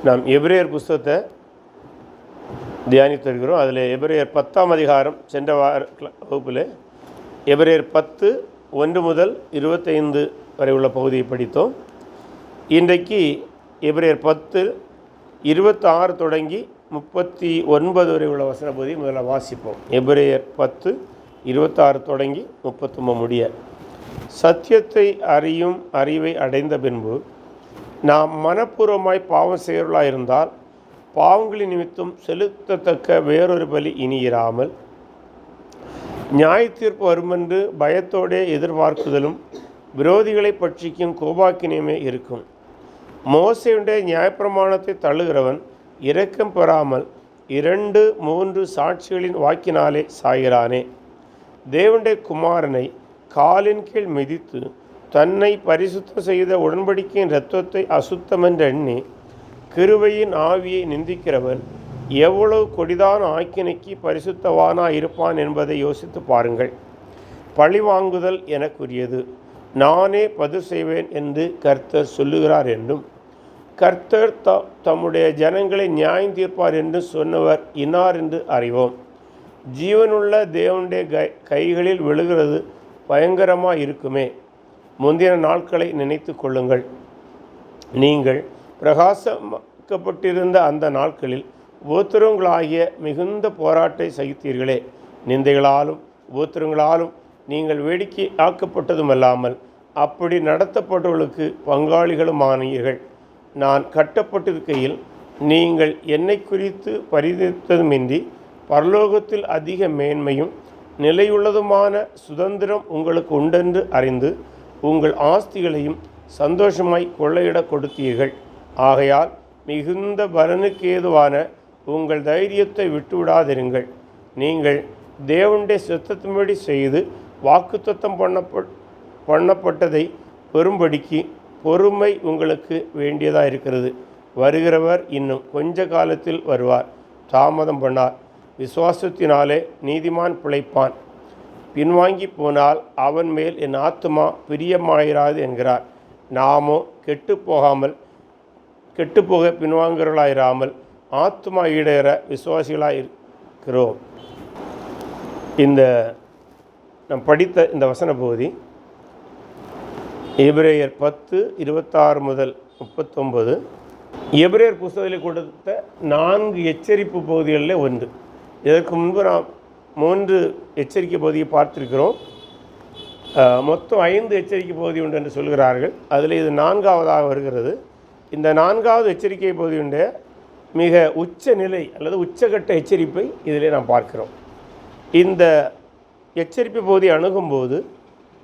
நாம் எபிரேயர் புஸ்தகத்தை தியானித்து வருகிறோம். அதில் எபிரேயர் 10ஆம் அதிகாரம் சென்ற வகுப்பில் எபிரேயர் 10 1 முதல் 25 வரை உள்ள பகுதியை படித்தோம். இன்றைக்கு எபிரேயர் 10 26 தொடங்கி 39 வரை உள்ள வசன பகுதியை முதல்ல வாசிப்போம். எபிரேயர் 10 26 தொடங்கி 39 முடிய. சத்தியத்தை அறியும் அறிவை அடைந்த பின்பு நாம் மனப்பூர்வமாய் பாவம் செய்கிறவர்களாக இருந்தால் பாவங்களின் நிமித்தம் செலுத்தத்தக்க வேறொரு பலி இனி இராமல் நியாய தீர்ப்பு வருமென்று பயத்தோடே எதிர்பார்க்குதலும் விரோதிகளை பட்சிக்கும் கோபாக்கினியுமே இருக்கும். மோசேயுடைய நியாயப்பிரமாணத்தை தள்ளுகிறவன் இரக்கம் பெறாமல் 2-3 சாட்சிகளின் வாக்கினாலே சாகிறானே. தேவனுடைய குமாரனை காலின் கீழ் மிதித்து தன்னை பரிசுத்தம் செய்த உடன்படிக்கையின் இரத்தத்தை அசுத்தமென்று எண்ணி கிருபையின் ஆவியை நிந்திக்கிறவன் எவ்வளவு கொடிதான ஆக்கினைக்கு பரிசுத்தவானாக இருப்பான் என்பதை யோசித்து பாருங்கள். பழிவாங்குதல் எனக்குரியது, நானே பதில் செய்வேன் என்று கர்த்தர் சொல்லுகிறார் என்றும் கர்த்தர் தம்முடைய ஜனங்களை நியாயம் தீர்ப்பார் என்று சொன்னவர் இன்னார் என்று அறிவோம். ஜீவனுள்ள தேவனுடைய கைகளில் விழுகிறது பயங்கரமாக இருக்குமே. முந்தின நாட்களை நினைத்து கொள்ளுங்கள். நீங்கள் பிரகாசமாக்கப்பட்டிருந்த அந்த நாட்களில் உபத்திரவங்களாகிய மிகுந்த போராட்டத்தை சகித்தீர்களே. நிந்தைகளாலும் உபத்திரவங்களாலும் நீங்கள் வேடிக்கை ஆக்கப்பட்டதுமல்லாமல் அப்படி நடத்தப்பட்டவர்களுக்கு பங்காளிகளுமானீர்கள். நான் கட்டப்பட்டிருக்கையில் நீங்கள் என்னை குறித்து பரிதித்ததுமின்றி பரலோகத்தில் அதிக மேன்மையும் நிலையுள்ளதுமான சுதந்திரம் உங்களுக்கு உண்டென்று அறிந்து உங்கள் ஆஸ்திகளையும் சந்தோஷமாய் கொள்ளையிட கொடுத்தீர்கள். ஆகையால் மிகுந்த பலனுக்கு ஏதுவான உங்கள் தைரியத்தை விட்டுவிடாதிருங்கள். நீங்கள் தேவனுடைய சித்தத்தின்படி செய்து வாக்குத்தத்தம் பண்ணப்பட்டதை பெறும்படிக்கு பொறுமை உங்களுக்கு வேண்டியதாக இருக்கிறது. வருகிறவர் இன்னும் கொஞ்ச காலத்தில் வருவார், தாமதம் பண்ணார். விசுவாசத்தினாலே நீதிமான் பிழைப்பான். பின்வாங்கி போனால் அவன் மேல் என் ஆத்துமா பிரியமாயிராது என்கிறார். நாமோ கெட்டுப்போக பின்வாங்குகிறவர்களாயிராமல் ஆத்துமா ஈடேற விசுவாசிகளாக இருக்கிறோம். இந்த நாம் படித்த இந்த வசன பகுதி எபிரேயர் 10 26 முதல் 39 எபிரேயர் புஸ்தகத்தில் கொடுத்த 4 எச்சரிப்பு பகுதிகளில் ஒன்று. இதற்கு முன்பு நாம் 3 எச்சரிக்கை பகுதியை பார்த்திருக்கிறோம். மொத்தம் 5 எச்சரிக்கை பகுதி உண்டு என்று சொல்கிறார்கள். அதில் இது 4ஆவதாக வருகிறது. இந்த 4ஆவது எச்சரிக்கை பகுதியுடைய மிக உச்ச நிலை அல்லது உச்சகட்ட எச்சரிப்பை இதிலே நாம் பார்க்கிறோம். இந்த எச்சரிப்பு பகுதி அணுகும்போது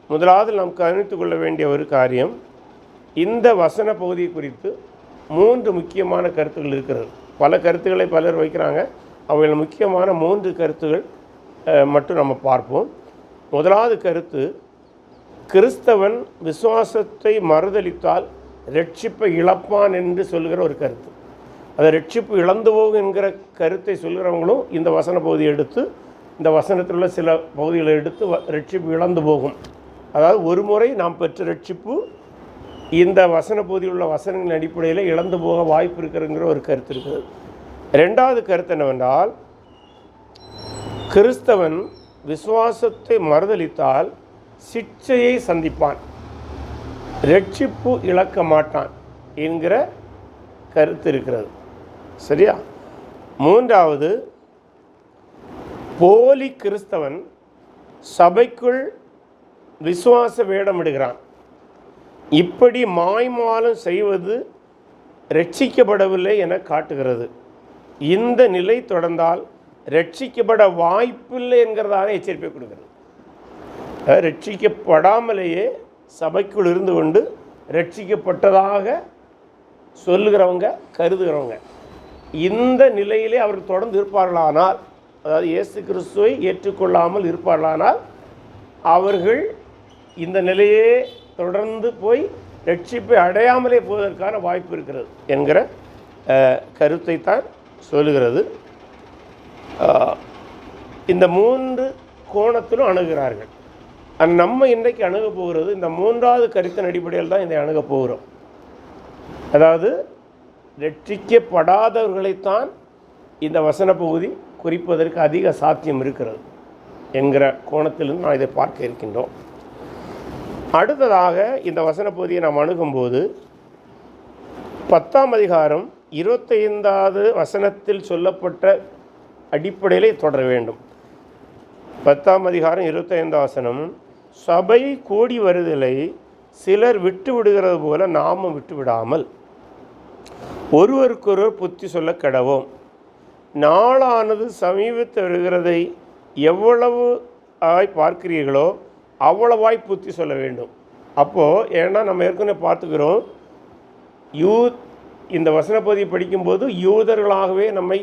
முதலாவது நாம் கவனித்து கொள்ள வேண்டிய ஒரு காரியம், இந்த வசன பகுதி குறித்து 3 முக்கியமான கருத்துக்கள் இருக்கிறது. பல கருத்துக்களை பலர் வைக்கிறாங்க. அவைகள் முக்கியமான 3 கருத்துகள் மட்டும் நம்ம பார்ப்போம். முதலாவது கருத்து, கிறிஸ்தவன் விசுவாசத்தை மறுதலித்தால் ரட்சிப்பை இழப்பான் என்று சொல்கிற ஒரு கருத்து. அதை ரட்சிப்பு இழந்து போகும் என்கிற கருத்தை சொல்கிறவங்களும் இந்த வசன பகுதியை எடுத்து, இந்த வசனத்தில் உள்ள சில பகுதிகளை எடுத்து ரட்சிப்பு இழந்து போகும், அதாவது ஒரு முறை நாம் பெற்ற ரட்சிப்பு இந்த வசன பகுதியில் உள்ள வசனங்களின் அடிப்படையில் இழந்து போக வாய்ப்பு இருக்கிறங்கிற ஒரு கருத்து இருக்குது. 2வது கருத்து என்னவென்றால், கிறிஸ்தவன் விசுவாசத்தை மறுதலித்தால் சிட்சையை சந்திப்பான், ரட்சிப்பு இழக்க மாட்டான் என்கிற கருத்து இருக்கிறது. சரியா? 3வது, போலி கிறிஸ்தவன் சபைக்குள் விசுவாச வேடமிடுகிறான். இப்படி மாய்மாலம் செய்வது ரட்சிக்கப்படவில்லை என காட்டுகிறது. இந்த நிலை தொடர்ந்தால் ரட்சிக்கப்பட வாய்ப்பில்லை என்கிறதான எச்சரிப்பை கொடுக்கிறது. ரட்சிக்கப்படாமலேயே சபைக்குள் இருந்து கொண்டு ரட்சிக்கப்பட்டதாக சொல்லுகிறவங்க, கருதுகிறவங்க, இந்த நிலையிலே அவர்கள் தொடர்ந்து இருப்பார்களானால், அதாவது இயேசு கிறிஸ்துவை ஏற்றுக்கொள்ளாமல் இருப்பார்களானால் அவர்கள் இந்த நிலையே தொடர்ந்து போய் ரட்சிப்பை அடையாமலே போவதற்கான வாய்ப்பு இருக்கிறது என்கிற கருத்தை தான் சொல்லுகிறது. இந்த 3 கோணத்திலும் அணுகிறார்கள். நம்ம இன்றைக்கு அணுக போகிறது இந்த 3வது கருத்தின் அடிப்படையில் தான் இதை அணுக போகிறோம். அதாவது ரட்சிக்கப்படாதவர்களைத்தான் இந்த வசன பகுதி குறிப்பதற்கு அதிக சாத்தியம் இருக்கிறது என்கிற கோணத்திலிருந்து நான் இதை பார்க்க இருக்கின்றோம். அடுத்ததாக இந்த வசன பகுதியை நாம் அணுகும்போது 10ஆம் அதிகாரம் 25வது வசனத்தில் சொல்லப்பட்ட அடிப்படையிலே தொடர வேண்டும். 10ஆம் அதிகாரம் 25ஆம் வசனம், சபை கூடி வருதலை சிலர் விட்டு விடுகிறது போல நாமும் விட்டு விடாமல் ஒருவருக்கொருவர் புத்தி சொல்ல கடவோம். நாளானது சமீபத்து வருகிறதை எவ்வளவு பார்க்கிறீர்களோ அவ்வளவாய் புத்தி சொல்ல வேண்டும். அப்போது ஏன்னா நம்ம ஏற்கனவே பார்த்துக்கிறோம், இந்த வசன பகுதியை படிக்கும்போது யூதர்களாகவே நம்மை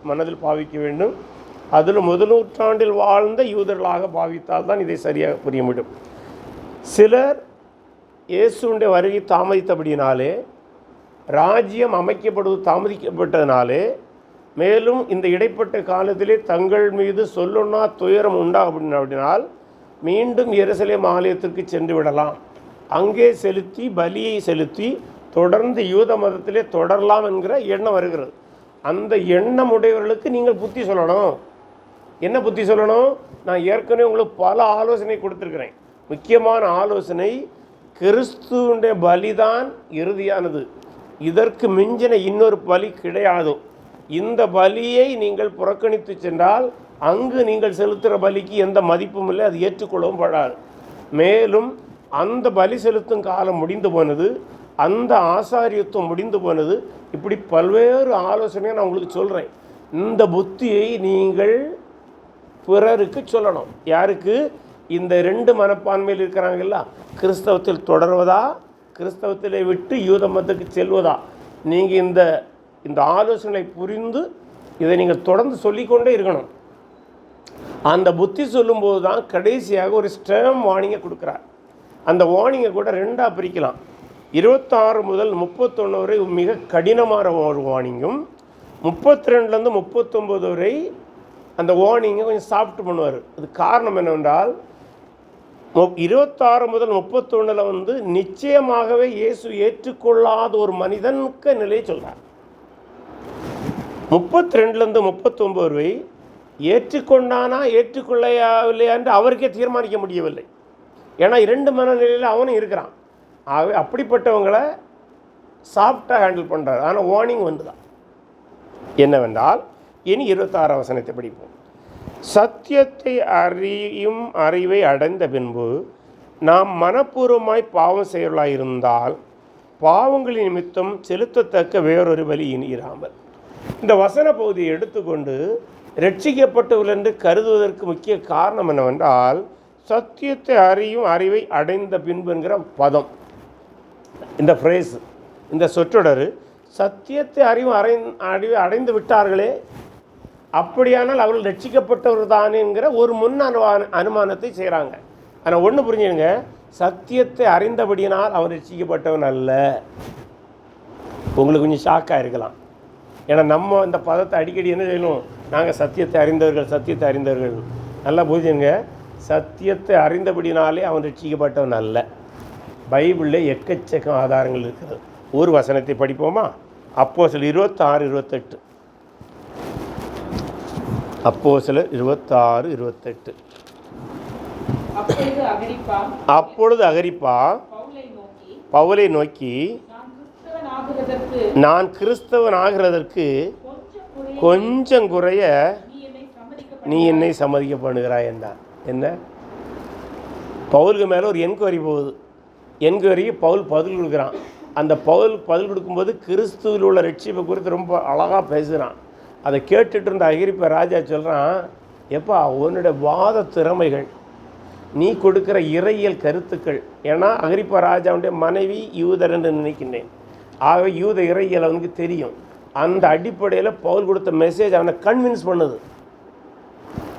மனதில் பாவிக்க வேண்டும். அதில் முதல் நூற்றாண்டில் வாழ்ந்த யூதர்களாக பாவித்தால் தான் இதை சரியாக புரிய முடியும். சிலர் இயேசுடைய வருகை தாமதித்தபடினாலே, ராஜ்யம் அமைக்கப்படுவது தாமதிக்கப்பட்டதினாலே, மேலும் இந்த இடைப்பட்ட காலத்திலே தங்கள் மீது சொல்லொன்னா துயரம் உண்டாகும் அப்படினால் மீண்டும் எருசலேம் ஆலயத்திற்கு சென்று விடலாம், அங்கே செலுத்தி பலியை செலுத்தி தொடர்ந்து யூத மதத்திலே தொடரலாம் என்கிற எண்ணம் வருகிறது. அந்த எண்ணம் உடையவர்களுக்கு நீங்கள் புத்தி சொல்லணும். என்ன புத்தி சொல்லணும்? நான் ஏற்கனவே உங்களுக்கு பல ஆலோசனை கொடுத்துருக்கிறேன். முக்கியமான ஆலோசனை, கிறிஸ்துவுடைய பலிதான் இறுதியானது, இதற்கு மிஞ்சின இன்னொரு பலி கிடையாது. இந்த பலியை நீங்கள் புறக்கணித்து சென்றால் அங்கு நீங்கள் செலுத்துகிற பலிக்கு எந்த மதிப்பும் இல்லை, அது ஏற்றுக்கொள்ளவும் படாது. மேலும் அந்த பலி செலுத்தும் காலம் முடிந்து போனது, அந்த ஆசாரியத்துவம் முடிந்து போனது. இப்படி பல்வேறு ஆலோசனையை நான் உங்களுக்கு சொல்கிறேன். இந்த புத்தியை நீங்கள் பிறருக்கு சொல்லணும். யாருக்கு? இந்த 2 மனப்பான்மையில் இருக்கிறாங்கல்ல, கிறிஸ்தவத்தில் தொடர்வதா, கிறிஸ்தவத்திலே விட்டு யூத மதத்துக்கு செல்வதா. நீங்கள் இந்த ஆலோசனை புரிந்து இதை நீங்கள் தொடர்ந்து சொல்லிக்கொண்டே இருக்கணும். அந்த புத்தி சொல்லும்போது தான் கடைசியாக ஒரு ஸ்டேம் வார்னிங்கை கொடுக்குறார். அந்த வார்னிங்கை கூட 2ஆக பிரிக்கலாம். 26 முதல் 31 வரை மிக கடினமான ஒரு வார்னிங்கும், 32லேருந்து 39 வரை அந்த வார்னிங்கை கொஞ்சம் சாஃப்ட் பண்ணுவார். அது காரணம் என்னவென்றால், 26 முதல் 31 நிச்சயமாகவே இயேசு ஏற்றுக்கொள்ளாத ஒரு மனிதனுக்கு நிலையை சொல்கிறார். 32லேருந்து 39 வரை ஏற்றுக்கொண்டானா ஏற்றுக்கொள்ளையா என்று அவருக்கே தீர்மானிக்க முடியவில்லை. ஏன்னா 2 மனநிலையில் அவனும் இருக்கிறான். ஆகவே அப்படிப்பட்டவங்களை சாஃப்டாக ஹேண்டில் பண்ணுறாரு. ஆனால் வார்னிங் வந்து தான் என்னவென்றால், இனி 26ஆம் வசனத்தை படிப்போம். சத்தியத்தை அறியும் அறிவை அடைந்த பின்பு நாம் மனப்பூர்வமாய் பாவம் செய்யலாயிருந்தால் பாவங்களின் நிமித்தம் செலுத்தத்தக்க வேறொரு பலி இராமல். இந்த வசன பகுதியை எடுத்துக்கொண்டு ரட்சிக்கப்பட்டவர்கள் என்று கருதுவதற்கு முக்கிய காரணம் என்னவென்றால், சத்தியத்தை அறியும் அறிவை அடைந்த பின்பு என்கிற பதம், இந்த ஃப்ரேஸ், இந்த சொற்றொடர், சத்தியத்தை அறிவை அடைந்து விட்டார்களே, அப்படியானால் அவர்கள் ரட்சிக்கப்பட்டவர் தானே என்கிற ஒரு முன் அனுமானத்தை செய்கிறாங்க. ஆனால் ஒன்று புரிஞ்சுங்க, சத்தியத்தை அறிந்தபடியினால் அவன் ரட்சிக்கப்பட்டவன் அல்ல. உங்களுக்கு கொஞ்சம் ஷாக்காக இருக்கலாம். ஏன்னா நம்ம இந்த பதத்தை அடிக்கடி என்ன செய்யணும், நாங்கள் சத்தியத்தை அறிந்தவர்கள். நல்லா புரிஞ்சுங்க, சத்தியத்தை அறிந்தபடினாலே அவன் ரட்சிக்கப்பட்டவன் அல்ல. பைபிளில் எக்கச்சக்கம் ஆதாரங்கள் இருக்கிறது. ஒரு வசனத்தை படிப்போமா? அப்போஸ்தலர் 26:28. அப்போஸ்தலர் 26:28. அப்பொழுது அகிரிப்பா பவுலை நோக்கி, நான் கிறிஸ்தவன் ஆகிறதற்கு கொஞ்சம் குறைய நீ என்னை சம்மதிக்க பண்ணுகிறாய் என்றான். என்ன? பவுலுக்கு மேலே ஒரு என்கொயரி போகுது. என்கொயரிக்கு பவுல் பதில் கொடுக்குறான். அந்த பவுல் பதில் கொடுக்கும்போது கிறிஸ்துவில் உள்ள ரட்சிப்பை குறித்து ரொம்ப அழகாக பேசுகிறான். அதை கேட்டுட்டு இருந்த அகிரிப்பா ராஜா சொல்கிறான், எப்பா உன்னுடைய வாத திறமைகள், நீ கொடுக்குற இறையியல் கருத்துக்கள், ஏன்னா அகிரிப்பா ராஜாவுடைய மனைவி யூதர் என்று நினைக்கின்றேன். ஆகவே யூத இறையியல் அவனுக்கு தெரியும். அந்த அடிப்படையில் பவுல் கொடுத்த மெசேஜ் அவனை கன்வின்ஸ் பண்ணுது.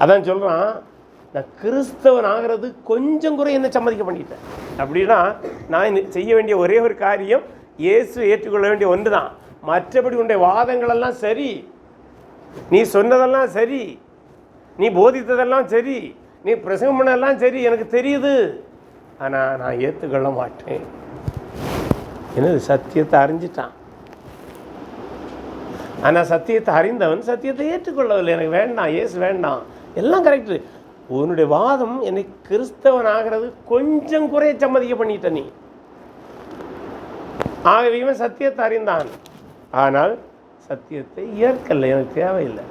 அதான் சொல்கிறான், நான் கிறிஸ்தவன் ஆகிறது கொஞ்சம் குறை என்ன சம்மதிக்க பண்ணிட்டேன். அப்படின்னா நான் செய்ய வேண்டிய ஒரே ஒரு காரியம் இயேசு ஏற்றுக்கொள்ள வேண்டிய ஒன்று தான். மற்றபடி உன்னுடைய வாதங்களெல்லாம் சரி, நீ சொன்னதெல்லாம் சரி, நீ போதித்ததெல்லாம் சரி, நீ பிரசங்கம் பண்ணதெல்லாம் சரி, எனக்கு தெரியுது. ஆனால் நான் ஏற்றுக்கொள்ள மாட்டேன். என்னது? சத்தியத்தை அறிஞ்சிட்டான். ஆனால் சத்தியத்தை அறிந்தவன் சத்தியத்தை ஏற்றுக்கொள்ளவில்லை. எனக்கு வேண்டாம், இயேசு வேண்டாம், எல்லாம் கரெக்டு. உன்னுடைய வாதம் என்னை கிறிஸ்தவன் ஆகிறது கொஞ்சம் குறைய சம்மதிக்க பண்ணிட்ட நீ. ஆகவே இவன் சத்தியத்தை அறிந்தான், ஆனால் சத்தியத்தை ஏற்கலை, எனக்கு தேவையில்லை.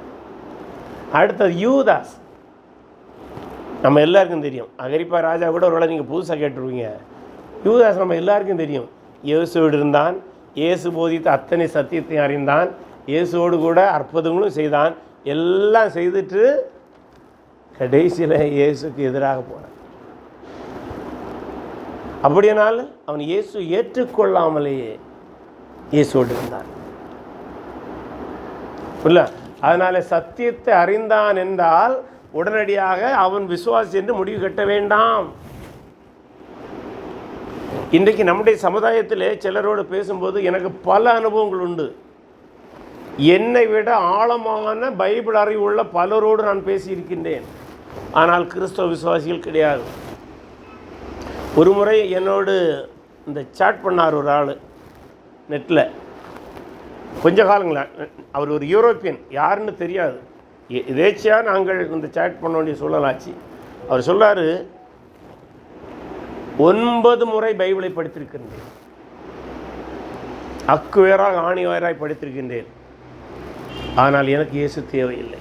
அடுத்தது யூதாஸ். நம்ம எல்லாருக்கும் தெரியும். அகிரிப்பா ராஜா கூட ஒரு வேளை நீங்கள் புதுசாக கேட்டுருவீங்க. யூதாஸ் நம்ம எல்லாருக்கும் தெரியும். இயேசுவோடு இருந்தான், இயேசு போதித்த அத்தனை சத்தியத்தையும் அறிந்தான், இயேசுவோடு கூட அற்புதங்களும் செய்தான். எல்லாம் செய்துட்டு கடைசியில் இயேசுக்கு எதிராக போனான். அப்படியானால் அவன் இயேசு ஏற்றுக்கொள்ளாமலேயே இயேசுவோடு இருந்தான். இல்லை, அதனால் சத்தியத்தை அறிந்தான் என்றால் உடனடியாக அவன் விசுவாசி என்று முடிவு கட்ட வேண்டாம். இன்றைக்கு நம்முடைய சமுதாயத்தில் சிலரோடு பேசும்போது எனக்கு பல அனுபவங்கள் உண்டு. என்னை விட ஆழமான பைபிள் அறிவுள்ள பலரோடு நான் பேசியிருக்கின்றேன். ஆனால் கிறிஸ்தவ விசுவாசிகள் கிடையாது. ஒரு முறை என்னோடு இந்த சாட் பண்ணார் ஒரு ஆள் நெட்டில். கொஞ்ச காலங்களா, அவர் ஒரு யூரோப்பியன், யாருன்னு தெரியாது. எதேச்சியாக நாங்கள் இந்த சாட் பண்ண வேண்டிய சூழலாச்சு. அவர் சொல்கிறார், 9 முறை பைபிளை படித்திருக்கின்றேன், அக்குவேராக ஆணிவேராய் படித்திருக்கின்றேன், ஆனால் எனக்கு இயேசு தேவையில்லை.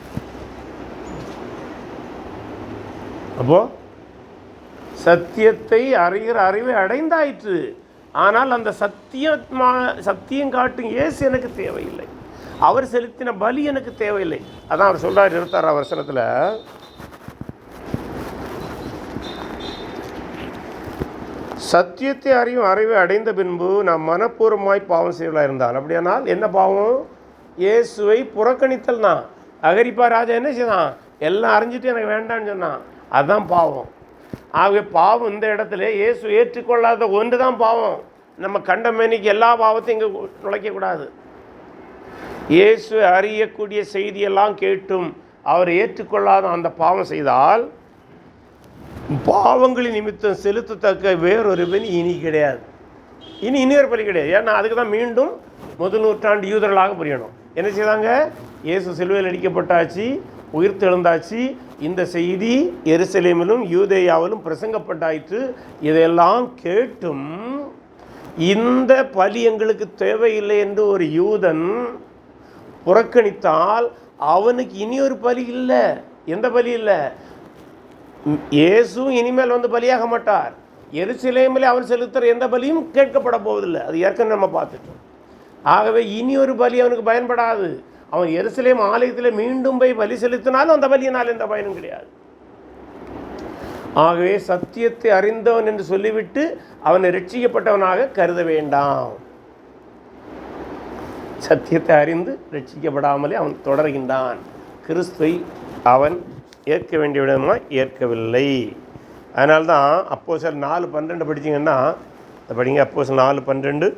அப்போது சத்தியத்தை அறிகிற அறிவை அடைந்தாயிற்று, ஆனால் அந்த சத்தியம் காட்டும் இயேசு எனக்கு தேவையில்லை, அவர் செலுத்தின பலி எனக்கு தேவையில்லை. அதான் அவர் சொல்றார் 26ஆம் வசனத்தில், சத்தியத்தை அறியும் அறிவை அடைந்த பின்பு நான் மனப்பூர்வமாய் பாவம் செய்வதாக இருந்தால். அப்படியானால் என்ன பாவம்? இயேசுவை புறக்கணித்தல் தான். அகிரிப்பா ராஜா என்ன செய்தான்? எல்லாம் அறிஞ்சிட்டு எனக்கு வேண்டான்னு சொன்னான், அதுதான் பாவம். ஆகவே பாவம் இந்த இடத்துல இயேசு ஏற்றுக்கொள்ளாத ஒன்று தான் பாவம். நம்ம கண்டமேனிக்கு எல்லா பாவத்தையும் இங்கே நுழைக்கக்கூடாது. இயேசு அறியக்கூடிய செய்தியெல்லாம் கேட்டும் அவர் ஏற்றுக்கொள்ளாத அந்த பாவம் செய்தால் பாவங்களின் நிமித்தம் செலுத்தத்தக்க வேறொரு பலி இனி கிடையாது. இன்னொரு பலி கிடையாது. ஏன்னா அதுக்கு தான் மீண்டும் முதல் நூற்றாண்டு யூதர்களாக புரியணும். என்ன செய்தாங்க? இயேசு சிலுவையில் அடிக்கப்பட்டாச்சு, உயிர்த்தெழுந்தாச்சு, இந்த செய்தி எருசலேமிலும் யூதேயாவிலும் பிரசங்கப்பட்டாயிற்று. இதையெல்லாம் கேட்டும் இந்த பலி எங்களுக்கு தேவையில்லை என்று ஒரு யூதன் புறக்கணித்தால் அவனுக்கு இனி ஒரு பலி இல்லை. எந்த பலி இல்லை? இயேசு இனிமேல் வந்து பலியாக மாட்டார். எருசலேமில் அவன் செலுத்துகிற எந்த பலியும் கேட்கப்பட போவதில்லை. அது ஏற்கனவே நம்ம பார்த்துட்டோம். ஆகவே இனி ஒரு பலி அவனுக்கு பயன்படாது. அவன் எருசலேம் ஆலயத்தில் மீண்டும் போய் பலி செலுத்தினாலும் அந்த பலியினால் எந்த பயனும் கிடையாது. ஆகவே சத்தியத்தை அறிந்தவன் என்று சொல்லிவிட்டு அவனை ரட்சிக்கப்பட்டவனாக கருத வேண்டாம். சத்தியத்தை அறிந்து ரட்சிக்கப்படாமலே அவன் தொடர்கின்றான். கிறிஸ்துவை அவன் ஏற்க வேண்டிய விதமாக ஏற்கவில்லை. அதனால்தான் அப்போஸ்தலர் 4:12 படித்தீங்கன்னா படிங்க. அப்போஸ்தலர் 4:12,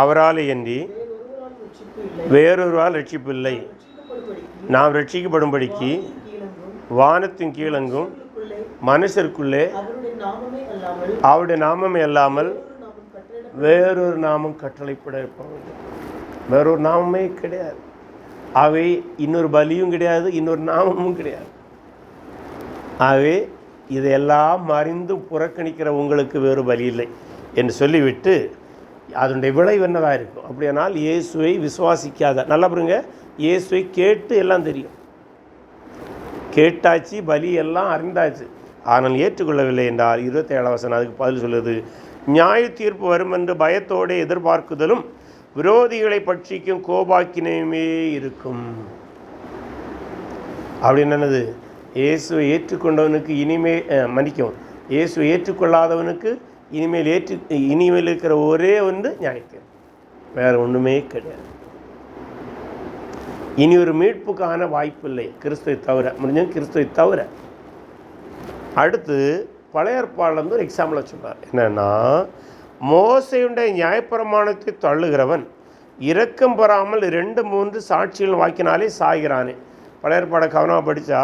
அவராலே அன்றி வேறொருவால் ரட்சிப்பு இல்லை, நாம் ரட்சிக்கப்படும்படிக்கு வானத்தின் கீழெங்கும் மனுஷருக்குள்ளே அவருடைய நாமமே அல்லாமல் வேறொரு நாமம் கட்டளைப்பட இருப்பவர்கள். வேறொரு நாமமே கிடையாது. ஆகவே இன்னொரு பலியும் கிடையாது, இன்னொரு நாமமும் கிடையாது. ஆகவே இதையெல்லாம் அறிந்து புறக்கணிக்கிற உங்களுக்கு வேறு பலி இல்லை என்று சொல்லிவிட்டு அதனுடைய விளைவு என்னதாக இருக்கும்? அப்படியானால் இயேசுவை விசுவாசிக்காத, நல்லா பாருங்க, இயேசுவை கேட்டு எல்லாம் தெரியும், கேட்டாச்சு, பலி எல்லாம் அறிந்தாச்சு, ஆனால் ஏற்றுக்கொள்ளவில்லை என்றால் 27ஆம் வசனம் அதுக்கு பதில் சொல்லுது, நியாய தீர்ப்பு வரும் என்று பயத்தோடு எதிர்பார்க்குதலும் விரோதிகளை பட்சிக்கும் கோபாக்கினையுமே இருக்கும். அப்படின்னு என்னது? இயேசுவை ஏற்றுக்கொண்டவனுக்கு மன்னிக்கும், இயேசுவை ஏற்றுக்கொள்ளாதவனுக்கு இனிமேல் இருக்கிற ஒரே ஒன்று நியாயத்தீர்ப்பு, வேறு ஒன்றுமே கிடையாது. இனி ஒரு மீட்புக்கான வாய்ப்பு இல்லை கிறிஸ்துவை தவிர, முடிஞ்ச கிறிஸ்துவை தவிர. அடுத்து பழைய ஏற்பாடுலேருந்து ஒரு எக்ஸாம்பிளை சொல்கிறார். என்னென்னா, மோசையுடைய நியாயப்பிரமாணத்தை தள்ளுகிறவன் இரக்கம் பெறாமல் 2-3 சாட்சிகள் வாக்கினாலே சாகிறானே. பழைய ஏற்பாடை கவனமாக படித்தா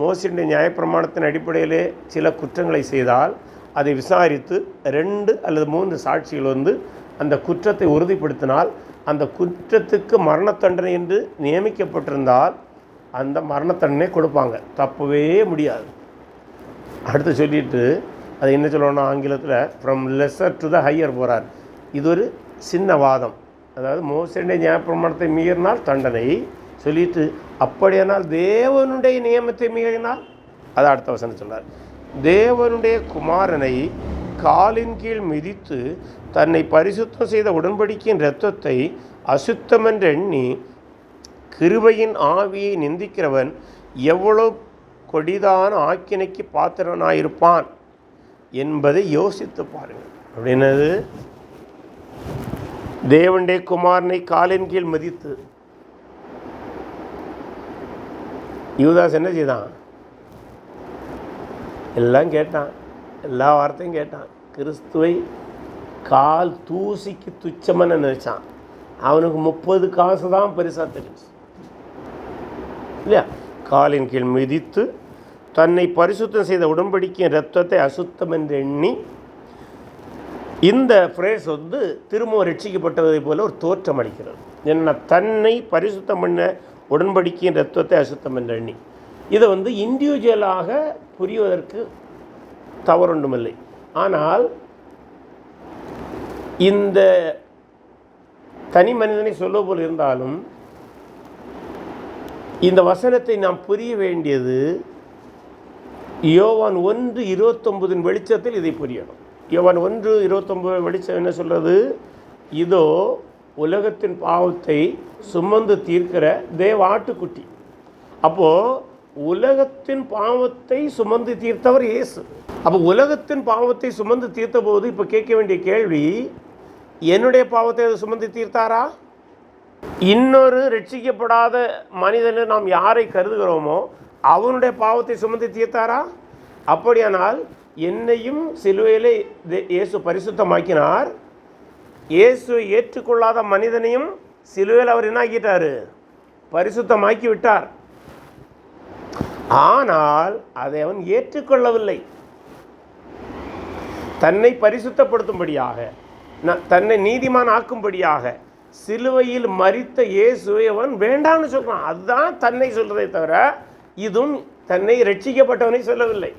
மோசையுடைய நியாயப்பிரமாணத்தின் அடிப்படையிலே சில குற்றங்களை செய்தால் அதை விசாரித்து 2 அல்லது 3 சாட்சிகள் வந்து அந்த குற்றத்தை உறுதிப்படுத்தினால், அந்த குற்றத்துக்கு மரண தண்டனை என்று நியமிக்கப்பட்டிருந்தால் அந்த மரண தண்டனை கொடுப்பாங்க, தப்பவே முடியாது. அடுத்து சொல்லிட்டு அது என்ன சொல்லணும்னா ஆங்கிலத்தில் from lesser to the higher போகிறார். இது ஒரு சின்ன வாதம். அதாவது மோசேயுடைய நியாயப்பிரமாணத்தை மீறினால் தண்டனை சொல்லிட்டு, அப்படியானால் தேவனுடைய நியமத்தை மீறினால், அதை அடுத்த வசனம் சொன்னார். தேவனுடைய குமாரனை காலின் கீழ் மிதித்து தன்னை பரிசுத்தம் செய்த உடன்படிக்கையின் இரத்தத்தை அசுத்தமென்று எண்ணி கிருபையின் ஆவியை நிந்திக்கிறவன் எவ்வளோ கொடிதான ஆக்கினைக்கு பாத்திரனாயிருப்பான் என்பதை யோசித்து பாருங்கள். அப்படின்னது தேவனுடைய குமாரனை காலின் கீழ் மதித்து யூதாஸ் என்ன செய்தான்? எல்லாம் கேட்டான், எல்லா வார்த்தையும் கேட்டான். கிறிஸ்துவை கால் தூசிக்கு துச்சமான நினைச்சான். அவனுக்கு 30 காசு தான் பெருசாக தெரிஞ்சு இல்லையா? காலின் கீழ் மிதித்து தன்னை பரிசுத்தம் செய்த உடன்படிக்கையின் இரத்தத்தை அசுத்தம் என்று எண்ணி, இந்த ஃப்ரேஸ் வந்து திரும்பவும் ரட்சிக்கப்பட்டதை போல ஒரு தோற்றம் அளிக்கிறது. என்ன? தன்னை பரிசுத்தம் பண்ண உடன்படிக்கையின் இரத்தத்தை அசுத்தம் என்று எண்ணி. இதை வந்து இண்டிவிஜுவலாக புரிவதற்கு தவறொன்றுமில்லை. ஆனால் இந்த தனி மனிதனை சொல்ல போல் இருந்தாலும் இந்த வசனத்தை நாம் புரிய வேண்டியது யோவான் 1:29 வெளிச்சத்தில் இதை புரியணும். யோவான் 1:29 வெளிச்சம் என்ன சொல்கிறது? இதோ உலகத்தின் பாவத்தை சுமந்து தீர்க்கிற தேவ ஆட்டுக்குட்டி. அப்போது உலகத்தின் பாவத்தை சுமந்து தீர்த்தவர் இயேசு. அப்போ உலகத்தின் பாவத்தை சுமந்து தீர்த்த போது இப்போ கேட்க வேண்டிய கேள்வி, என்னுடைய பாவத்தை அதை சுமந்து தீர்த்தாரா? இன்னொரு ரட்சிக்கப்படாத மனிதனை நாம் யாரை கருதுகிறோமோ அவனுடைய பாவத்தை சுமந்து தீர்த்தாரா? அப்படியானால் என்னையும் சிலுவையிலே இயேசு பரிசுத்தமாக்கினார். இயேசுவை ஏற்றுக்கொள்ளாத மனிதனையும் சிலுவையில் அவர் என்ன ஆக்கிட்டார்? பரிசுத்தமாக்கி விட்டார். ஆனால் அதை அவன் ஏற்றுக்கொள்ளவில்லை. தன்னை பரிசுத்தப்படுத்தும்படியாக, தன்னை நீதிமான் ஆக்கும்படியாக சிலுவையில் மரித்த இயேசுவை அவன் வேண்டாம்னு சொல்கிறான். அதுதான் தன்னை சொல்றதை தவிர இதுவும் தன்னை ரட்சிக்கப்பட்டவனை சொல்லவில்லை.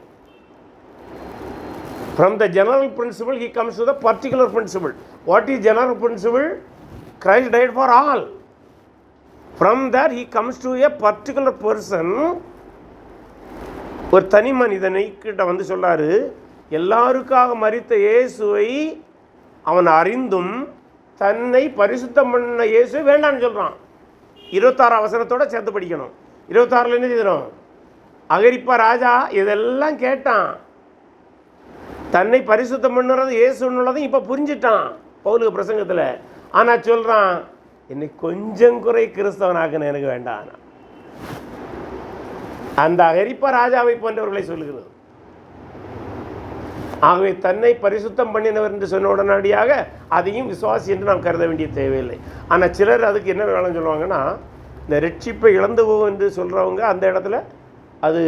From the general principle he comes to the particular principle. What is general principle? Christ died for all. From that he comes to a particular person. ஒரு தனி மனிதனை கிட்ட வந்து சொல்லாரு, எல்லாருக்காக மரித்த இயேசுவை அவன் அறிந்தும் தன்னை பரிசுத்தம் பண்ண இயேசுவை வேண்டான்னு சொல்கிறான். 26 வசனத்தோடு சேர்த்து படிக்கணும். 26 என்ன செய்யணும்? அகிரிப்பா ராஜா இதெல்லாம் கேட்டான். தன்னை பரிசுத்தம் பண்ணுறது இயேசுன்னதையும் இப்போ புரிஞ்சிட்டான் பவுலுக்கு பிரசங்கத்தில். ஆனால் சொல்கிறான், என்னை கொஞ்சம் குறை கிறிஸ்தவனாக்குன்னு எனக்கு வேண்டாம். அந்த அகிரிப்பா ராஜாவை போன்றவர்களை சொல்லுகிறது. ஆகவே தன்னை பரிசுத்தம் பண்ணினவர் என்று சொன்ன உடனடியாக அதையும் விசுவாசி என்று நாம் கருத வேண்டிய தேவையில்லை. ஆனால் சிலர் அதுக்கு என்ன வேலைன்னு சொல்லுவாங்கன்னா, இந்த ரட்சிப்பை இழந்து போகும் என்று சொல்கிறவங்க அந்த இடத்துல அது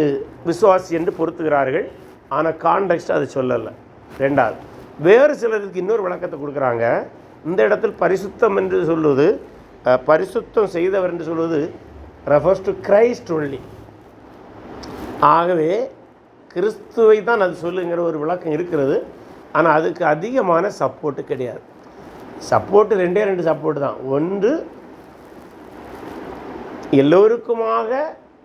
விசுவாசி என்று பொறுத்துகிறார்கள். ஆனால் கான்டெக்ஸ்ட் அது சொல்லலை. ரெண்டாவது, வேறு சிலருக்கு இன்னொரு விளக்கத்தை கொடுக்குறாங்க. இந்த இடத்தில் பரிசுத்தம் என்று சொல்வது, பரிசுத்தம் செய்தவர் என்று சொல்வது ரெஃபர்ஸ் டு கிரைஸ்ட் ஒன்லி. ஆகவே கிறிஸ்துவை தான் அது சொல்லுங்கிற ஒரு விளக்கம் இருக்கிறது. ஆனால் அதுக்கு அதிகமான சப்போர்ட்டு கிடையாது. சப்போர்ட்டு 2 சப்போர்ட்டு தான். ஒன்று, எல்லோருக்குமாக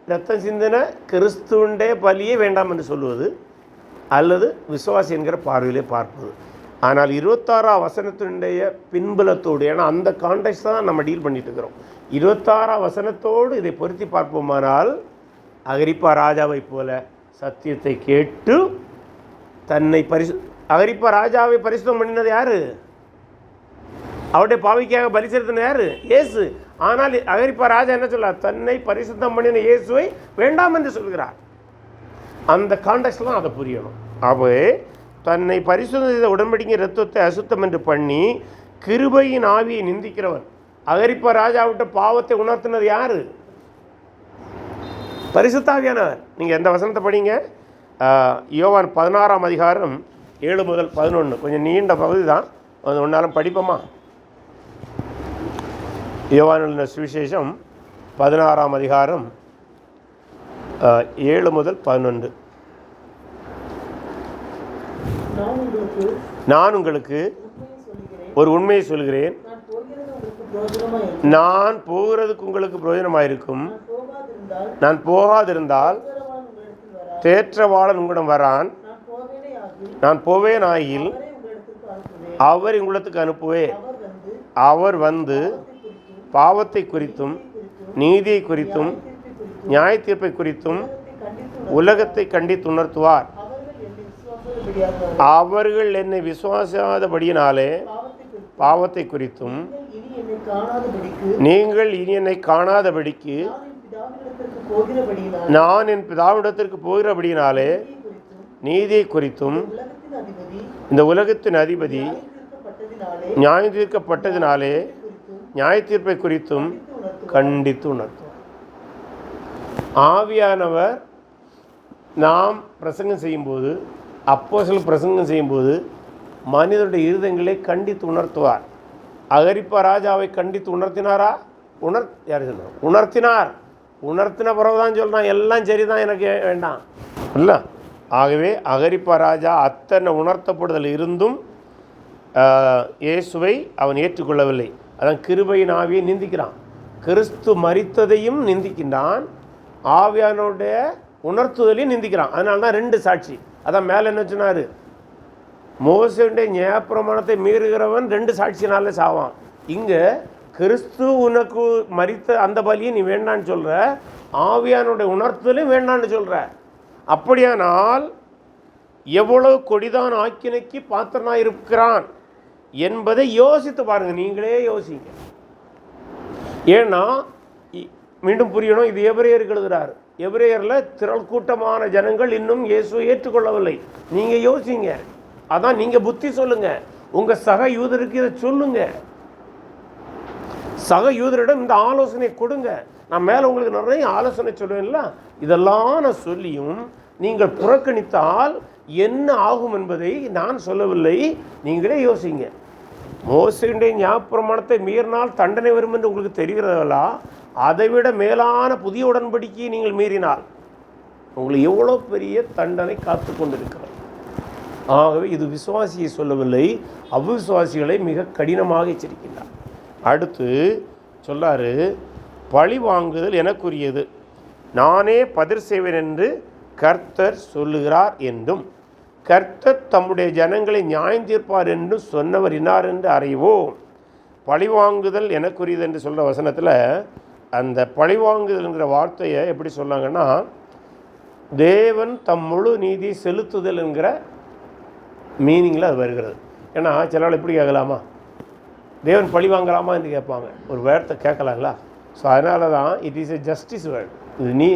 இரத்தம் சிந்தின கிறிஸ்துவண்டே பலியே வேண்டாம் என்று சொல்லுவது, அல்லது விசுவாசி என்கிற பார்வையிலே பார்ப்பது. ஆனால் 26 வசனத்தினுடைய பின்புலத்தோடு, ஏன்னா அந்த கான்டெக்ஸ்ட் தான் நம்ம டீல் பண்ணிட்டு இருக்கிறோம். 26 வசனத்தோடு இதை பொருத்தி பார்ப்போமானால், அகிரிப்பா ராஜாவை போல சத்தியத்தை கேட்டு தன்னை அகிரிப்பா ராஜாவை பரிசுத்தம் பண்ணினது யாரு? அவருடைய பாவிக்காக பலி செலுத்தினது யாரு? இயேசு. ஆனால் அகிரிப்பா ராஜா என்ன சொல்றார்? தன்னை பரிசுத்தம் பண்ணின இயேசுவை வேண்டாம் என்று சொல்கிறார். அந்த கான்டெக்ஸ்ட் தான் அதை புரியணும். ஆகவே தன்னை பரிசுத்தம் செய்த உடன்படிக்கை இரத்தத்தை அசுத்தம் என்று பண்ணி கிருபையின் ஆவியை நிந்திக்கிறவன். அகிரிப்பா ராஜாவிட்ட பாவத்தை உணர்த்தினது யாரு? பரிசுத்த ஆவியானவர். நீங்கள் எந்த வசனத்தை படிங்க? யோவான் 16 7 முதல் 11 கொஞ்சம் நீண்ட பகுதி தான், அது ஒன்றாலும் படிப்போமா? யோவான் எழுதின சுவிசேஷம் 16ஆம் அதிகாரம் 7 முதல் 11. நான் உங்களுக்கு ஒரு உண்மையை சொல்கிறேன், நான் போகிறதுக்கு உங்களுக்கு பிரயோஜனமாயிருக்கும். நான் போகாதிருந்தால் தேற்றவாளன் உங்களிடம் வரான். நான் போவேன் ஆகில் அவர் உங்களத்துக்கு அனுப்புவேன். அவர் வந்து பாவத்தை குறித்தும் நீதியை குறித்தும் நியாய தீர்ப்பை குறித்தும் உலகத்தை கண்டித்து உணர்த்துவார். அவர்கள் என்னை விசுவாசாதபடியினாலே பாவத்தை குறித்தும் நீங்கள் இனி என்னை காணாதபடிக்கு நான் என் பிதாவிடத்திற்கு போகிறபடியினாலே நீதியை குறித்தும் இந்த உலகத்தின் அதிபதி நியாய தீர்க்கப்பட்டதினாலே நியாய தீர்ப்பை குறித்தும் கண்டித்து உணர்த்துவார். ஆவியானவர் நாம் பிரசங்கம் செய்யும்போது, அப்போஸ்தலர் பிரசங்கம் செய்யும்போது மனிதனுடைய இருதயங்களை கண்டித்து உணர்த்துவார். அகிரிப்பா ராஜாவை கண்டித்து உணர்த்தினாரா? யார் சொன்னார்? உணர்த்தினார். உணர்த்தின பிறகுதான் சொல்கிறான் எல்லாம் சரிதான், எனக்கு வேண்டாம் இல்லை. ஆகவே அகிரிப்பா ராஜா அத்தனை உணர்த்தப்படுதல் இருந்தும் இயேசுவை அவன் ஏற்றுக்கொள்ளவில்லை. அதான் கிருபையின் ஆவியை நிந்திக்கிறான். கிறிஸ்து மரித்ததையும் நிந்திக்கின்றான், ஆவியானுடைய உணர்த்துதலையும் நிந்திக்கிறான். அதனால தான் 2 சாட்சி. அதான் மேலே என்ன சொன்னார்? மோசேயுடைய நியாயப்பிரமாணத்தை மீறுகிறவன் 2 சாட்சினாலே சாவான். இங்கே கிறிஸ்து உனக்கு மரித்த அந்த பலியை நீ வேண்டான்னு சொல்கிற, ஆவியானுடைய உணர்த்துதலையும் வேண்டான்னு சொல்கிற. அப்படியானால் எவ்வளவு கொடிதான் ஆக்கினைக்கு பாத்திரனாக இருக்கிறான் என்பதை யோசித்து பாருங்கள். நீங்களே யோசிங்க. ஏன்னா மீண்டும் புரியணும், இது எபிரேயருக்கு எழுதுகிறார். எபிரேயரில் திரள் கூட்டமான ஜனங்கள் இன்னும் இயேசுவை ஏற்றுக்கொள்ளவில்லை. நீங்கள் யோசிங்க. அதான் நீங்கள் புத்தி சொல்லுங்கள். உங்கள் சக யூதருக்கு இதை சொல்லுங்கள். சக யூதரிடம் இந்த ஆலோசனை கொடுங்க. நான் மேலே உங்களுக்கு நிறைய ஆலோசனை சொல்லுவேன்ல, இதெல்லாம் நான் சொல்லியும் நீங்கள் புறக்கணித்தால் என்ன ஆகும் என்பதை நான் சொல்லவில்லை, நீங்களே யோசிங்க. மோசேயுடைய நியாயப்பிரமாணத்தை மீறினால் தண்டனை வரும் என்று உங்களுக்கு தெரிகிறதா? அதைவிட மேலான புதிய உடன்படிக்கையை நீங்கள் மீறினால் உங்களுக்கு எவ்வளோ பெரிய தண்டனை காத்து கொண்டிருக்கிறது. ஆகவே இது விசுவாசியை சொல்லவில்லை, அவ்விசுவாசிகளை மிக கடினமாக எச்சரிக்கின்றார். அடுத்து சொல்லாரு, பழி வாங்குதல் எனக்குரியது, நானே பதில் செய்வேன் என்று கர்த்தர் சொல்லுகிறார் என்றும் கர்த்தர் தம்முடைய ஜனங்களை நியாயம் தீர்ப்பார் என்று சொன்னவர் இன்னார் என்று அறிவோம். பழிவாங்குதல் எனக்குரியது என்று சொல்கிற வசனத்தில் அந்த பழிவாங்குதல்ங்கிற வார்த்தையை எப்படி சொன்னாங்கன்னா, தேவன் தம் முழு நீதி செலுத்துதல் என்கிற மீனிங்கில் அது வருகிறது. ஏன்னா சில நாள் எப்படி கேட்கலாமா, தேவன் பழி வாங்கலாமா என்று கேட்பாங்க, ஒரு வேர்த்தை கேட்கலாங்களா? ஸோ அதனால தான் it is a justice word. இது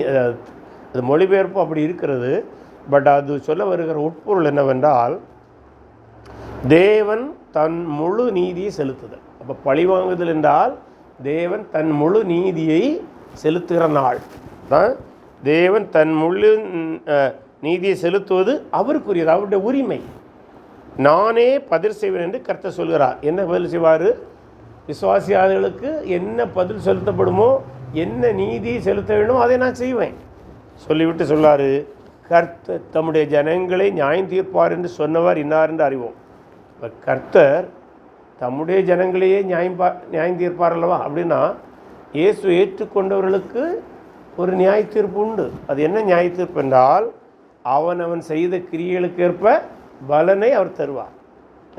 அது மொழிபெயர்ப்பு அப்படி இருக்கிறது. பட் அது சொல்ல வருகிற உட்பொருள் என்னவென்றால், தேவன் தன் முழு நீதியை செலுத்துதல். அப்போ பழிவாங்குதல் என்றால் தேவன் தன் முழு நீதியை செலுத்துகிற நாள் தான். தேவன் தன் முழு நீதியை செலுத்துவது அவருக்குரியது, அவருடைய உரிமை. நானே பதில் செய்வேன் என்று கர்த்தர் சொல்கிறார். என்ன பதில் செய்வார்? விசுவாசியாளர்களுக்கு என்ன பதில் செலுத்தப்படுமோ, என்ன நீதி செலுத்த வேண்டுமோ அதை நான் செய்வேன் சொல்லிவிட்டு சொல்லார், கர்த்தர் தம்முடைய ஜனங்களை நியாயம் தீர்ப்பார் என்று சொன்னவர் இன்னார் என்று அறிவோம். இப்போ கர்த்தர் தம்முடைய ஜனங்களையே நியாயம் தீர்ப்பார் அல்லவா? அப்படின்னா இயேசு ஏற்றுக்கொண்டவர்களுக்கு ஒரு நியாய தீர்ப்பு உண்டு. அது என்ன நியாய தீர்ப்பு என்றால், அவன் செய்த கிரியைகளுக்கு ஏற்ப பலனை அவர் தருவார்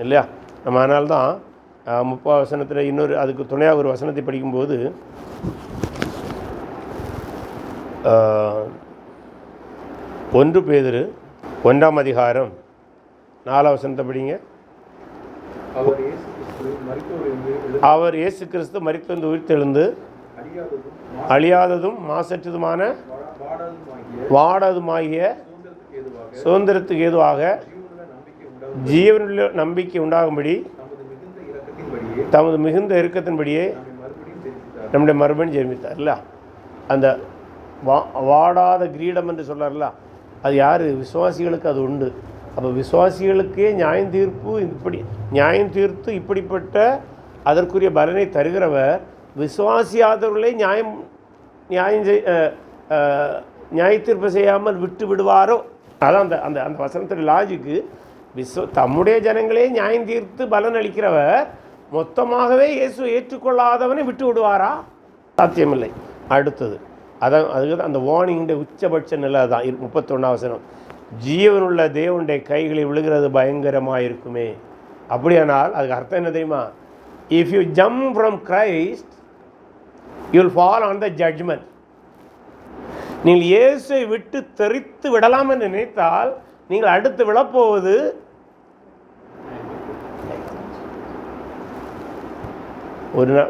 இல்லையா? நம்ம அதனால்தான் 30 வசனத்தில் இன்னொரு அதுக்கு துணையாக ஒரு வசனத்தை படிக்கும்போது 1 பேதுரு 1ஆம் அதிகாரம் 4ஆம் வசனத்தை படிங்க. அவர் இயேசு கிறிஸ்து மரித்தெழுந்து உயிர்த்தெழுந்து அழியாததும் மாசற்றதுமான வாடாதுமாகிய சுதந்திரத்துக்கு ஏதுவாக ஜீவனுள்ள நம்பிக்கை உண்டாகும்படி தமது மிகுந்த இறுக்கத்தின்படியே நம்முடைய மறுபடியும் ஜெர்மித்தார் இல்லை? அந்த வாடாத கிரீடம் என்று சொல்கிறார்ல, அது யார்? விசுவாசிகளுக்கு அது உண்டு. அப்போ விசுவாசிகளுக்கே நியாயம் தீர்த்து இப்படிப்பட்ட அதற்குரிய பலனை தருகிறவர் விசுவாசியாதவர்களை நியாய தீர்ப்பு செய்யாமல் விட்டு விடுவாரோ? அதான் அந்த அந்த அந்த வசனத்துடைய லாஜிக்கு. தம்முடைய ஜனங்களே நியாயம் தீர்த்து பலன் அளிக்கிறவர் மொத்தமாகவே இயேசு ஏற்றுக்கொள்ளாதவனை விட்டு விடுவாரா? சாத்தியமில்லை. அடுத்தது அதுக்கு அந்த வார்னிங்குடைய உச்சபட்ச நிலை தான் 31 வசனம். ஜீவனுள்ள தேவனுடைய கைகளில் விழுகிறது பயங்கரமாக இருக்குமே. அப்படியானால் அதுக்கு அர்த்தம் என்ன தெரியுமா? If you jump from Christ you will fall on the judgement. நீங்கள் இயேசுவை விட்டு தெரித்து விடலாம் என்று நினைத்தால் நீங்கள் அடுத்து விழப்போவது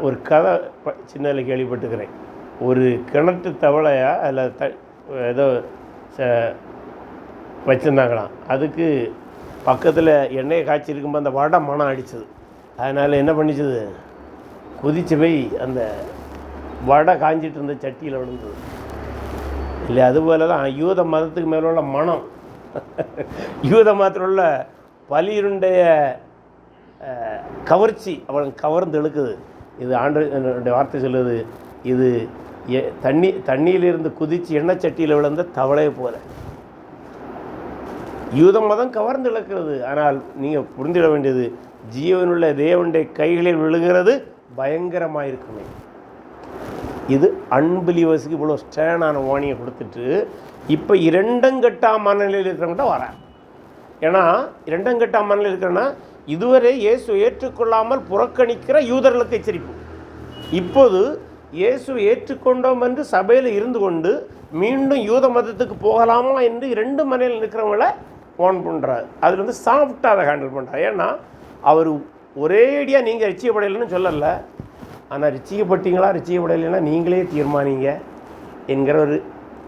ஒரு கதை சின்னதில் கேள்விப்பட்டுக்கிறேன். ஒரு கிணற்று தவளையா அதில் ஏதோ வச்சுருந்தாங்களாம். அதுக்கு பக்கத்தில் எண்ணெயை காய்ச்சிருக்கும்போது அந்த வடை மனம் அடிச்சது. அதனால் என்ன பண்ணிச்சுது, குதிச்சு போய் அந்த வடை காஞ்சிட்டு இருந்த சட்டியில் விழுந்தது. இல்லை, அதுபோல தான் யூத மதத்துக்கு மேலே உள்ள மனம், யூத மதத்தில் உள்ள பலியினுடைய கவர்ச்சி அவன் கவர்ந்து இழுக்குது. இது ஆண்டவருடைய வார்த்தை சொல்லுது, இது தண்ணியிலிருந்து குதித்து எண்ணெய் சட்டியில் விழுந்த தவளையை போல யூத மதம் கவர்ந்து இழக்கிறது. ஆனால் நீங்கள் புரிந்திட வேண்டியது, ஜீவனுள்ள தேவனுடைய கைகளில் விழுகிறது பயங்கரமாக இருக்குமே. இது அன்பிலீவர்ஸுக்கு இவ்வளோ ஸ்டேனான வார்னிங்கை கொடுத்துட்டு இப்போ இரண்டங்கட்டாம் மனநிலையில் இருக்கிறவங்கிட்ட வரான். ஏன்னா இரண்டங்கட்டாம் மனநிலையில் இருக்கிறன்னா இதுவரை இயேசு ஏற்றுக்கொள்ளாமல் புறக்கணிக்கிற யூதர்களுக்கு எச்சரிப்பு. இப்போது இயேசு ஏற்றுக்கொண்டோம் என்று சபையில் இருந்து கொண்டு மீண்டும் யூத மதத்துக்கு போகலாமா என்று இரண்டு மனையில் இருக்கிறவங்கள ஃபோன் பண்ணுறாரு. அதில் வந்து சாஃப்டாக அதை ஹேண்டில் பண்ணுறாரு. ஏன்னா அவர் ஒரேடியாக நீங்கள் ரட்சிக்கப்படையிலன்னு சொல்லலை, ஆனால் ரட்சிக்கப்படலைன்னா நீங்களே தீர்மானிங்க என்கிற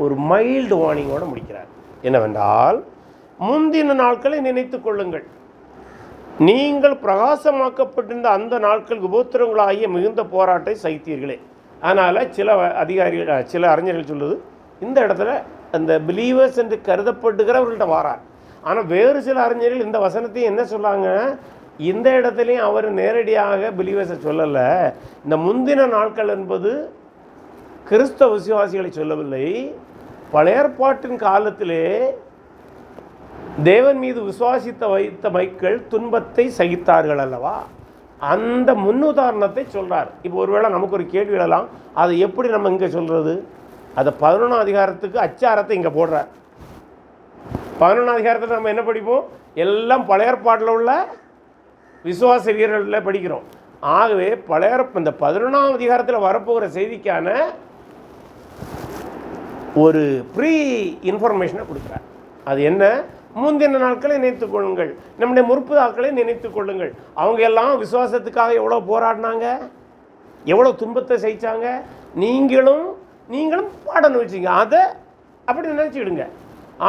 ஒரு மைல்டு வார்னிங்கோடு முடிக்கிறார். என்னவென்றால், முந்தின நாட்களை நினைத்து கொள்ளுங்கள், நீங்கள் பிரகாசமாக்கப்பட்டிருந்த அந்த நாட்கள் உபத்திரங்களாகிய மிகுந்த போராட்டத்தை சகித்தீர்களே. அதனால் சில அறிஞர்கள் சொல்லுது, இந்த இடத்துல அந்த பிலீவர்ஸ் என்று கருதப்படுகிறவர்கள்ட்ட வாரார். ஆனால் வேறு சில அறிஞர்கள் இந்த வசனத்தையும் என்ன சொல்லாங்க, இந்த இடத்துலையும் அவர் நேரடியாக பிலீவர்ஸை சொல்லலை, இந்த முந்தின நாட்கள் என்பது கிறிஸ்தவ விசுவாசிகளை சொல்லவில்லை. பழைய ஏற்பாட்டின் காலத்திலே தேவன் மீது வைத்த மக்கள் துன்பத்தை சகித்தார்கள் அல்லவா, அந்த முன்னுதாரணத்தை சொல்கிறார். இப்போ ஒருவேளை நமக்கு ஒரு கேள்வி எழலாம், அதை எப்படி நம்ம இங்கே சொல்கிறது? அதை 11ஆம் அதிகாரத்துக்கு அச்சாரத்தை இங்கே போடுறார். 11ஆம் அதிகாரத்தில் நம்ம என்ன படிப்போம்? எல்லாம் பழைய ஏற்பாட்டில் உள்ள விசுவாச வீரர்களில் படிக்கிறோம். ஆகவே இந்த 11ஆம் அதிகாரத்தில் வரப்போகிற செய்திக்கான ஒரு ப்ரீ இன்ஃபர்மேஷனை கொடுக்குறார். அது என்ன? முந்தின நாட்களை நினைத்துக் கொள்ளுங்கள், நம்முடைய முற்பதாக்களை நினைத்துக் கொள்ளுங்கள். அவங்க எல்லாம் விசுவாசத்துக்காக எவ்வளோ போராடினாங்க, எவ்வளோ துன்பத்தை சகிச்சாங்க, நீங்களும் பாடணும் வச்சுங்க, அதை அப்படி நினச்சிக்கிடுங்க.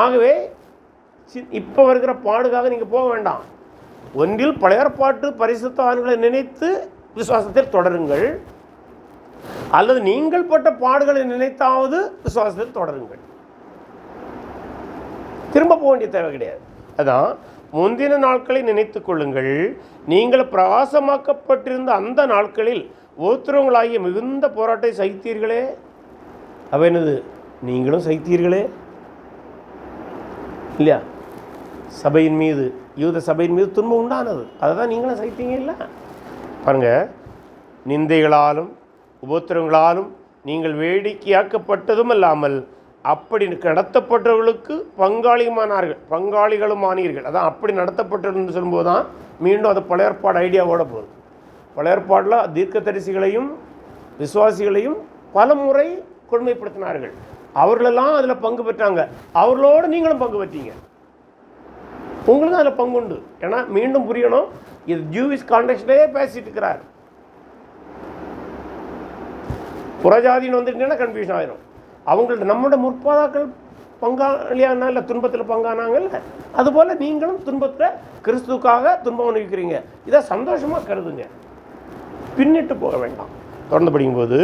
ஆகவே இப்போ வருகிற பாடுக்காக நீங்கள் போக வேண்டாம். ஒன்றில் பழைய ஏற்பாட்டு பரிசுத்தவான்களை நினைத்து விசுவாசத்தில் தொடருங்கள், அல்லது நீங்கள் பட்ட பாடுகளை நினைத்தாவது விசுவாசத்தில் தொடருங்கள். திரும்ப போக வேண்டிய தேவை கிடையாது. அதான் முந்தின நாட்களை நினைத்து கொள்ளுங்கள், நீங்கள் பிரகாசமாக்கப்பட்டிருந்த அந்த நாட்களில் ஓத்திரங்களாகிய மிகுந்த போராட்டத்தை சகித்தீர்களே. அவ என்னது? நீங்களும் சகித்தீர்களே இல்லையா? சபையின் மீது, யூத சபையின் மீது துன்பம் உண்டானது, அதை தான் நீங்களும் சகித்தீங்க இல்லை? பாருங்கள், நிந்தைகளாலும் உபத்திரங்களாலும் நீங்கள் வேடிக்கையாக்கப்பட்டதும் இல்லாமல் அப்படி நடத்தப்பட்டவர்களுக்கு பங்காளிகளும் ஆனீர்கள். அதான் அப்படி நடத்தப்பட்டதுன்னு சொல்லும்போது தான் மீண்டும் அது பழைய ஏற்பாடு ஐடியாவோட போகுது. பழைய ஏற்பாடில் தீர்க்கதரிசிகளையும் விசுவாசிகளையும் பல முறை கொடுமைப்படுத்தினார்கள். அவர்களெல்லாம் அதில் பங்கு பெற்றாங்க, அவர்களோடு நீங்களும் பங்கு பெற்றீங்க, உங்களுக்கும் அதில் பங்கு உண்டு. ஏன்னா மீண்டும் புரியணும், இது ஜூவிஷ் கான்டெக்ஸ்டே பேசிட்டு இருக்கிறார். புறஜாதின்னு வந்துட்டீங்கன்னா கன்ஃபியூஷன் ஆயிரும். அவங்கள்ட்ட நம்மளோட முற்பாதாக்கள் பங்காளியானா இல்லை துன்பத்தில் பங்கானாங்கல்ல, அதுபோல் நீங்களும் துன்பத்தில் கிறிஸ்துக்காக துன்பம் அனுபவிக்கிறீங்க. இதை சந்தோஷமாக கருதுங்க, பின்னிட்டு போக வேண்டாம். தொடர்ந்து படிக்கும்போது,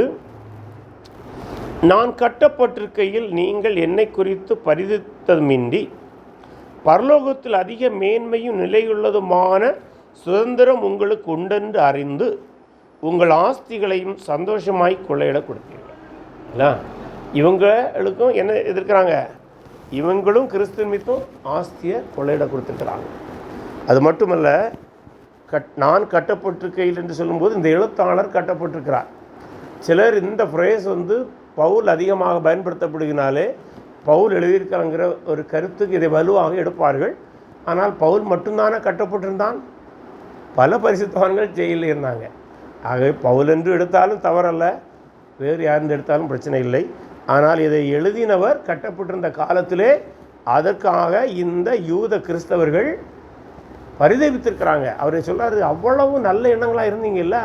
நான் கட்டப்பட்டிருக்கையில் நீங்கள் என்னை குறித்து பரிதித்ததுமின்றி பரலோகத்தில் அதிக மேன்மையும் நிலையுள்ளதுமான சுதந்திரம் உங்களுக்கு உண்டென்று அறிந்து உங்கள் ஆஸ்திகளையும் சந்தோஷமாய் கொள்ளையிட கொடுத்தீர்கள். இவங்களுக்கும் என்ன எதிர்க்கிறாங்க? இவங்களும் கிறிஸ்து நிமித்தம் ஆஸ்தியை கொள்ளையிட கொடுத்துருக்கிறாங்க. அது மட்டுமல்ல, நான் கட்டப்பட்டிருக்கையில் என்று சொல்லும்போது இந்த எழுத்தாளர் கட்டப்பட்டிருக்கிறார். சிலர் இந்த ஃப்ரேஸ் பவுல் அதிகமாக பயன்படுத்தப்படுகினாலே பவுல் எழுதியிருக்காங்கிற ஒரு கருத்துக்கு இதை வலுவாக எடுப்பார்கள். ஆனால் பவுல் மட்டும்தானே கட்டப்பட்டிருந்தான்? பல பரிசுத்தவான்கள் ஜெயிலில் இருந்தாங்க. ஆகவே பவுல் என்று எடுத்தாலும் தவறல்ல, வேறு யாருந்து எடுத்தாலும் பிரச்சனை இல்லை. ஆனால் இதை எழுதினவர் கட்டப்பட்டிருந்த காலத்திலே அதற்காக இந்த யூத கிறிஸ்தவர்கள் பரிதவித்திருக்கிறாங்க. அவரை சொல்கிறாரு, அவ்வளவு நல்ல எண்ணங்களாக இருந்தீங்கல்ல,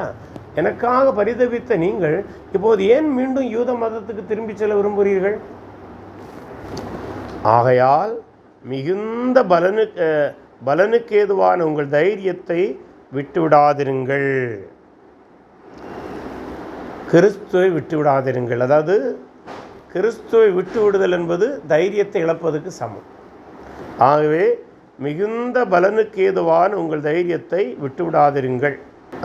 எனக்காக பரிதவித்த நீங்கள் இப்போது ஏன் மீண்டும் யூத மதத்துக்கு திரும்பி செல்ல விரும்புகிறீர்கள்? ஆகையால் மிகுந்த பலனுக்கு ஏதுவான உங்கள் தைரியத்தை விட்டுவிடாதிருங்கள். கிறிஸ்துவை விட்டுவிடாதிருங்கள். அதாவது கிறிஸ்துவை விட்டுவிடுதல் என்பது தைரியத்தை இழப்பதற்கு சமம். ஆகவே மிகுந்த பலனுக்கு ஏதுவான உங்கள் தைரியத்தை விட்டுவிடாதிருங்கள்.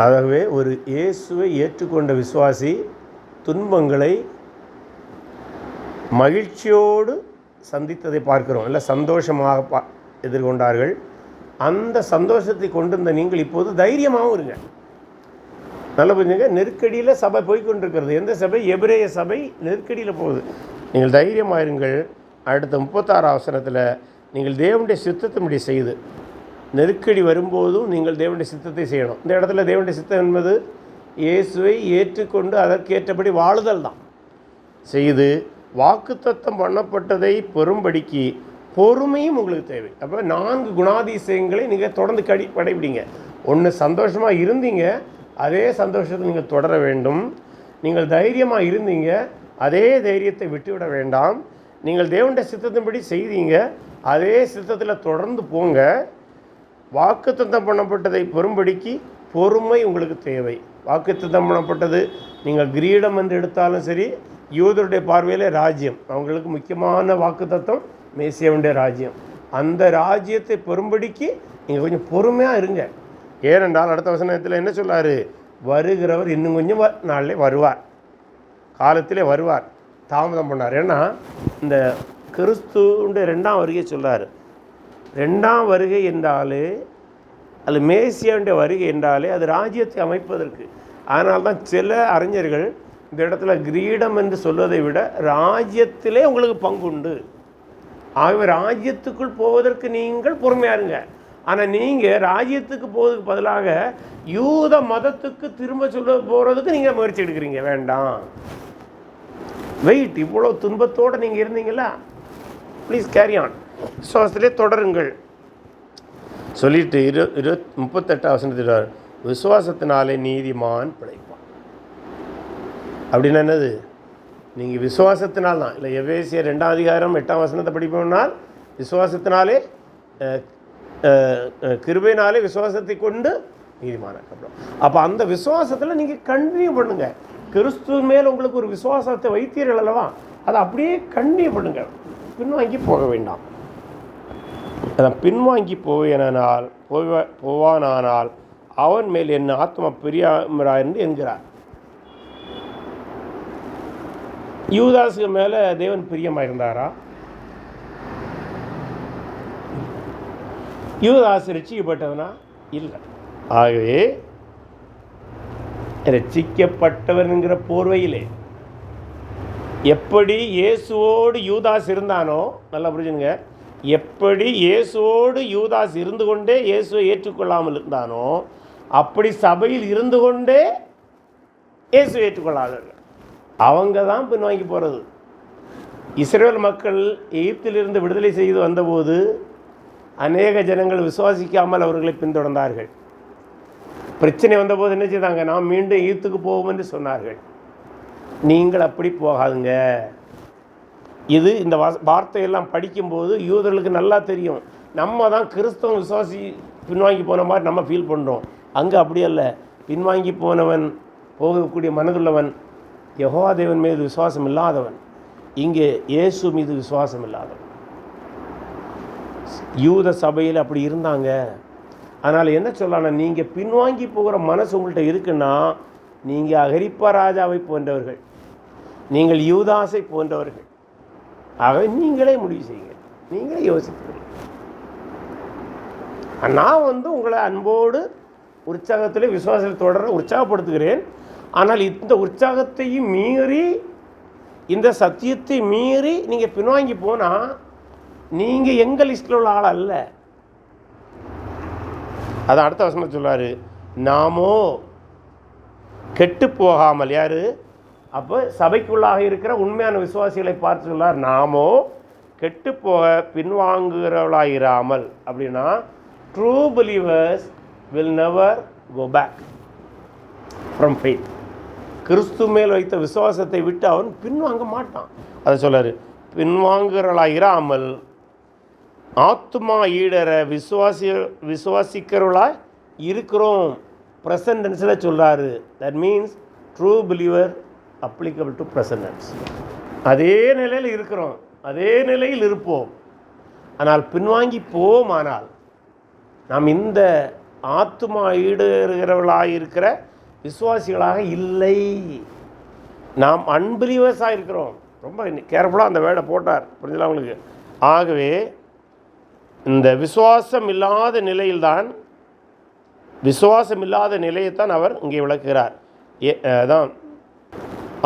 ஆகவே ஒரு இயேசுவை ஏற்றுக்கொண்ட விசுவாசி துன்பங்களை மகிழ்ச்சியோடு சந்தித்ததை பார்க்கிறோம். இல்லை, சந்தோஷமாக எதிர்கொண்டார்கள். அந்த சந்தோஷத்தை கொண்டிருந்த நீங்கள் இப்போது தைரியமாகவும் இருங்க. நல்ல புரிஞ்சுங்க. நெருக்கடியில் சபை போய்கொண்டிருக்கிறது. எந்த சபை? எபிரேய சபை நெருக்கடியில் போகுது. நீங்கள் தைரியமாக இருங்கள். அடுத்த 36 வசனத்தில் நீங்கள் தேவனுடைய சித்தத்தின்படி செய்து, நெருக்கடி வரும்போதும் நீங்கள் தேவனுடைய சித்தத்தை செய்யணும். இந்த இடத்துல தேவனுடைய சித்தம் என்பது இயேசுவை ஏற்றுக்கொண்டு அதற்கேற்றபடி வாழுதல் தான். செய்து வாக்குத்தத்தம் பண்ணப்பட்டதை பெறும்படிக்கு பொறுமையும் உங்களுக்கு தேவை. அப்போ 4 குணாதிசயங்களை நீங்கள் தொடர்ந்து கடைபிடிங்க. ஒன்று, சந்தோஷமாக இருந்தீங்க, அதே சந்தோஷத்தை நீங்கள் தொடர வேண்டும். நீங்கள் தைரியமாக இருந்தீங்க, அதே தைரியத்தை விட்டுவிட வேண்டாம். நீங்கள் தேவனுடைய சித்தத்தின்படி செய்தீங்க, அதே சித்தத்தில் தொடர்ந்து போங்க. வாக்குத்தத்தம் பண்ணப்பட்டதை பெறும்படிக்கு பொறுமை உங்களுக்கு தேவை. வாக்குத்தத்தம் பண்ணப்பட்டது நீங்கள் கிரீடம் என்று எடுத்தாலும் சரி, யூதருடைய பார்வையில் ராஜ்யம், அவங்களுக்கு முக்கியமான வாக்குத்தத்தம் மேசியாவுடைய ராஜ்யம். அந்த ராஜ்யத்தை பெறும்படிக்கு நீங்கள் கொஞ்சம் பொறுமையாக இருங்க. ஏனென்றால் அடுத்த வசனத்தில் என்ன சொல்லார்? வருகிறவர் இன்னும் கொஞ்சம் நாளிலே வருவார், காலத்திலே வருவார், தாமதம் பண்ணார். ஏன்னா இந்த கிறிஸ்துவுடைய 2ஆம் வருகை சொல்லார். 2ஆம் வருகை என்றாலே, அது மேசியாவுடைய வருகை என்றாலே அது ராஜ்யத்தை அமைப்பதற்கு. அதனால்தான் சில அறிஞர்கள் இந்த இடத்துல கிரீடம் என்று சொல்வதை விட ராஜ்யத்திலே உங்களுக்கு பங்குண்டு, ஆகவே ராஜ்யத்துக்குள் போவதற்கு நீங்கள் பொறுமையாக இருங்க. ஆனால் நீங்கள் ராஜ்யத்துக்கு போவதுக்கு பதிலாக யூத மதத்துக்கு திரும்ப சொல்ல போகிறதுக்கு நீங்கள் முயற்சி எடுக்கிறீங்க. வேண்டாம், வெயிட். இவ்வளோ துன்பத்தோடு நீங்கள் இருந்தீங்களா, ப்ளீஸ் கேரி ஆன், விசுவாசத்திலே தொடருங்கள் சொல்லிட்டு 38 வசனத்தில் விசுவாசத்தினாலே நீதிமான் பிழைப்பான். அப்படின்னா என்னது? நீங்கள் விசுவாசத்தினால் தான். இல்லை, எபேசியர் 2ஆம் அதிகாரம் 8ஆம் வசனத்தை படிப்போம்னால் விசுவாசத்தினாலே, கிருபையினாலே விசுவாசத்தை கொண்டு நீதிமானாக்கப்படும். அப்போ அந்த விசுவாசத்தில் நீங்கள் கண்டினியூ பண்ணுங்கள். கிறிஸ்துவ மேல் உங்களுக்கு ஒரு விசுவாசத்தை வைத்தீர்கள் அல்லவா, அதை அப்படியே கண்டினியூ பண்ணுங்கள். பின்வாங்கி போக வேண்டாம். அதான் பின்வாங்கி போவானானால் அவன் மேல் என்ன ஆத்மா பிரியமரா என்று என்கிறார். யூதாஸுக்கு மேலே தேவன் பிரியமாக இருந்தாரா? யூதாஸ் ரட்சிக்கப்பட்டவனா? இல்லை. ஆகவே ரட்சிக்கப்பட்டவன்கிற போர்வையிலே எப்படி இயேசுவோடு யூதாஸ் இருந்தானோ, நல்லா புரிஞ்சுங்க, எப்படி இயேசுவோடு யூதாஸ் இருந்து கொண்டே இயேசுவை ஏற்றுக்கொள்ளாமல் இருந்தானோ, அப்படி சபையில் இருந்து கொண்டே இயேசுவை ஏற்றுக்கொள்ளாதவர்கள் அவங்க தான் பின்வாங்கி போகிறது. இஸ்ரேல் மக்கள் எகிப்திலிருந்து விடுதலை செய்து வந்தபோது அநேக ஜனங்கள் விசுவாசிக்காமல் அவர்களை பின்தொடர்ந்தார்கள். பிரச்சனை வந்தபோது என்ன செய்தாங்க? நாம் மீண்டும் எகிப்துக்கு போவோம் என்று சொன்னார்கள். நீங்கள் அப்படி போகாதுங்க. இது இந்த வார்த்தையெல்லாம் படிக்கும்போது யூதர்களுக்கு நல்லா தெரியும், நம்ம தான் கிறிஸ்தவம் விசுவாசி பின்வாங்கி போன மாதிரி நம்ம ஃபீல் பண்ணுறோம். அங்கே அப்படி அல்ல. பின்வாங்கி போனவன், போகக்கூடிய மனதுள்ளவன் யெகோவா தேவன் மீது விசுவாசம் இல்லாதவன், இங்கே இயேசு மீது விசுவாசம் இல்லாதவன். யூத சபையில் அப்படி இருந்தாங்க. அதனால் என்ன சொல்லலாம், நீங்கள் பின்வாங்கி போகிற மனசு உங்கள்கிட்ட இருக்குன்னா நீங்கள் அகிரிப்பா ராஜாவை போன்றவர்கள், நீங்கள் யூதாசை போன்றவர்கள். ஆகவே நீங்களே முடிவு செய்யுங்க, நீங்களே யோசிக்கிறீங்க. நான் உங்களை அன்போடு உற்சாகத்தில் விசுவாசத்தில் தொடர உற்சாகப்படுத்துகிறேன். ஆனால் இந்த உற்சாகத்தையும் மீறி, இந்த சத்தியத்தை மீறி நீங்கள் பின்வாங்கி போனால் நீங்கள் எங்கள் லிஸ்டில் உள்ள ஆள் அல்ல. அதான் அடுத்த வசனம் சொல்றாரு, நாமோ கெட்டு போகாமல். யாரு? அப்போ சபைக்குள்ளாக இருக்கிற உண்மையான விசுவாசிகளை பார்த்து சொல்லார், நாமோ கெட்டு போக பின்வாங்குகிறவளாயிராமல். அப்படின்னா true believers will never go back from faith. கிறிஸ்து மேல் வைத்த விசுவாசத்தை விட்டு அவன் பின்வாங்க மாட்டான். அதை சொல்லாரு, பின்வாங்குகிறவளாயிராமல் ஆத்மா ஈடற விசுவாசிக்கிறவளாய் இருக்கிறோம். ப்ரெசன்ட் டென்ஸில் சொல்கிறாரு. That means true believer applicable to present tense. அதே நிலையில் இருக்கிறோம், அதே நிலையில் இருப்போம். ஆனால் பின்வாங்கி போமானால் நாம் இந்த ஆத்மா ஈடுகிறவர்களாக இருக்கிற விசுவாசிகளாக இல்லை, நாம் அன்பிலீவர்ஸாக இருக்கிறோம். ரொம்ப கேர்ஃபுல்லாக அந்த வேர்டை போட்டார், புரிஞ்சுக்கலாம் உங்களுக்கு. ஆகவே இந்த விசுவாசம் இல்லாத நிலையைத்தான் அவர் இங்கே விளக்குகிறார். அதான்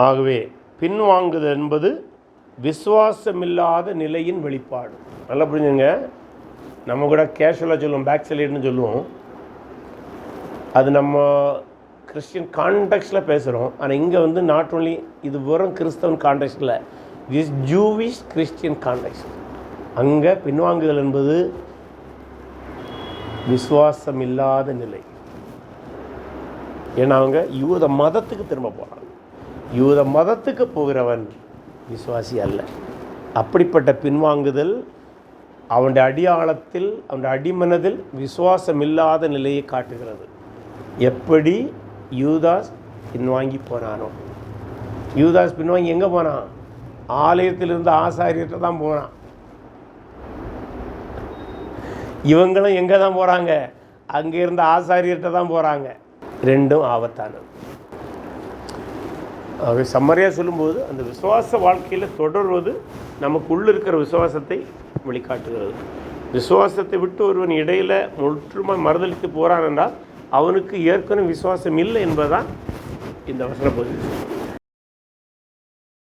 ஆகவே பின்வாங்குதல் என்பது விசுவாசமில்லாத நிலையின் வெளிப்பாடு. நல்லா புரிஞ்சுங்க. நம்ம கூட கேஷுவலாக சொல்லுவோம், பேக் சைடுன்னு சொல்லுவோம். அது நம்ம கிறிஸ்டியன் கான்டெக்ஸ்டில் பேசுகிறோம். ஆனால் இங்கே நாட் ஓன்லி இது வெறும் கிறிஸ்தவன் கான்டெக்ஸ்டில், திஸ் ஜூவிஷ் கிறிஸ்டியன் கான்டெக்ஸ்ட். அங்கே பின்வாங்குதல் என்பது விசுவாசம் இல்லாத நிலை. ஏன்னா அவங்க யூத மதத்துக்கு திரும்ப போகிறாங்க. யூத மதத்துக்கு போகிறவன் விசுவாசி அல்ல. அப்படிப்பட்ட பின்வாங்குதல் அவனுடைய அடியாளத்தில், அவனுடைய அடிமனதில் விசுவாசம் இல்லாத நிலையை காட்டுகிறது. எப்படி யூதாஸ் பின்வாங்கி போனானோ. யூதாஸ் பின்வாங்கி எங்கே போனான்? ஆலயத்திலிருந்து ஆசாரியர்கிட்ட தான் போனான். இவங்களும் எங்கே தான் போகிறாங்க? அங்கே இருந்த ஆசாரியர்கிட்ட தான் போகிறாங்க. ரெண்டும் ஆபத்தானது. அவை சம்மறையாக சொல்லும்போது அந்த விசுவாச வாழ்க்கையில் தொடர்வது நமக்குள்ளே இருக்கிற விசுவாசத்தை வெளிக்காட்டுகிறது. விசுவாசத்தை விட்டு ஒருவன் இடையில் முற்றுமாய் மறுதளித்து போகிறான் என்றால் அவனுக்கு ஏற்கனவே விசுவாசம் இல்லை என்பதுதான் இந்த வசன பகுதி.